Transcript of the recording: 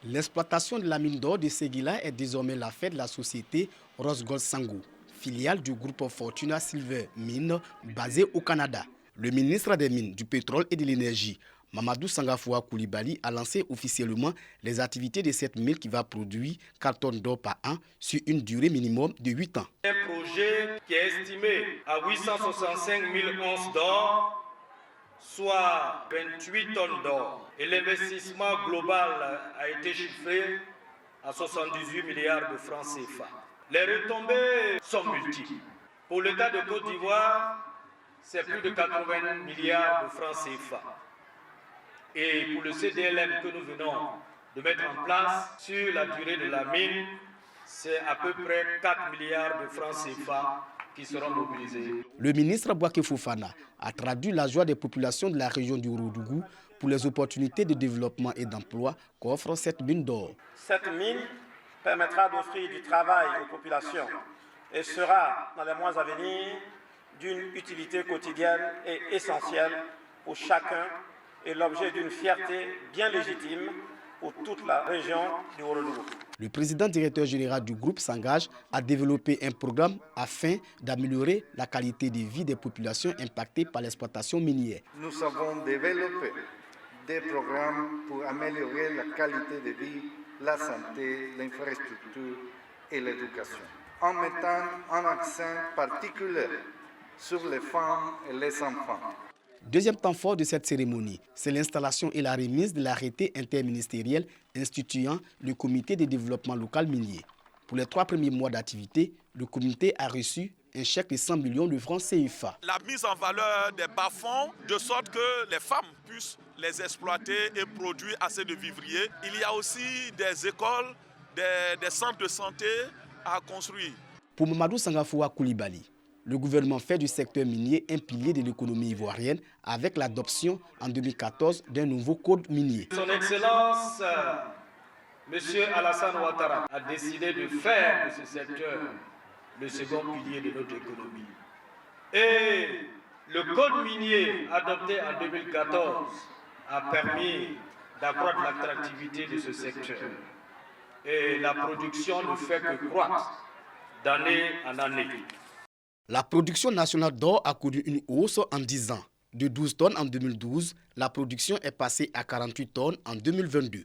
L'exploitation de la mine d'or de Séguila est désormais la fête de la société Rosgold Sango, filiale du groupe Fortuna Silver Mines basé au Canada. Le ministre des Mines, du Pétrole et de l'Énergie, Mamadou Sangafoua Koulibaly, a lancé officiellement les activités de cette mine qui va produire 4 tonnes d'or par an sur une durée minimum de 8 ans. Un projet qui est estimé à 865 000 onces d'or, soit 28 tonnes d'or. Et l'investissement global a été chiffré à 78 milliards de francs CFA. Les retombées sont multiples. Pour l'État de Côte d'Ivoire, c'est plus de 80 milliards de francs CFA. Et pour le CDLM que nous venons de mettre en place sur la durée de la mine, c'est à peu près 4 milliards de francs CFA qui seront mobilisés. Le ministre Bouaké Fofana a traduit la joie des populations de la région du Ourodougou pour les opportunités de développement et d'emploi qu'offre cette mine d'or. Cette mine permettra d'offrir du travail aux populations et sera, dans les mois à venir, d'une utilité quotidienne et essentielle pour chacun et l'objet d'une fierté bien légitime pour toute la région du Ourodougou. Le président directeur général du groupe s'engage à développer un programme afin d'améliorer la qualité de vie des populations impactées par l'exploitation minière. Nous avons développé des programmes pour améliorer la qualité de vie, la santé, l'infrastructure et l'éducation, en mettant un accent particulier sur les femmes et les enfants. Deuxième temps fort de cette cérémonie, c'est l'installation et la remise de l'arrêté interministériel instituant le comité de développement local minier. Pour les 3 premiers mois d'activité, le comité a reçu un chèque de 100 millions de francs CFA. La mise en valeur des bas-fonds, de sorte que les femmes puissent les exploiter et produire assez de vivriers. Il y a aussi des écoles, des centres de santé à construire. Pour Mamadou Sangafoua Koulibaly, le gouvernement fait du secteur minier un pilier de l'économie ivoirienne avec l'adoption en 2014 d'un nouveau code minier. Son Excellence, M. Alassane Ouattara, a décidé de faire de ce secteur le second pilier de notre économie. Et le code minier adopté en 2014 a permis d'accroître l'attractivité de ce secteur. Et la production ne fait que croître d'année en année. La production nationale d'or a connu une hausse en 10 ans. De 12 tonnes en 2012, la production est passée à 48 tonnes en 2022.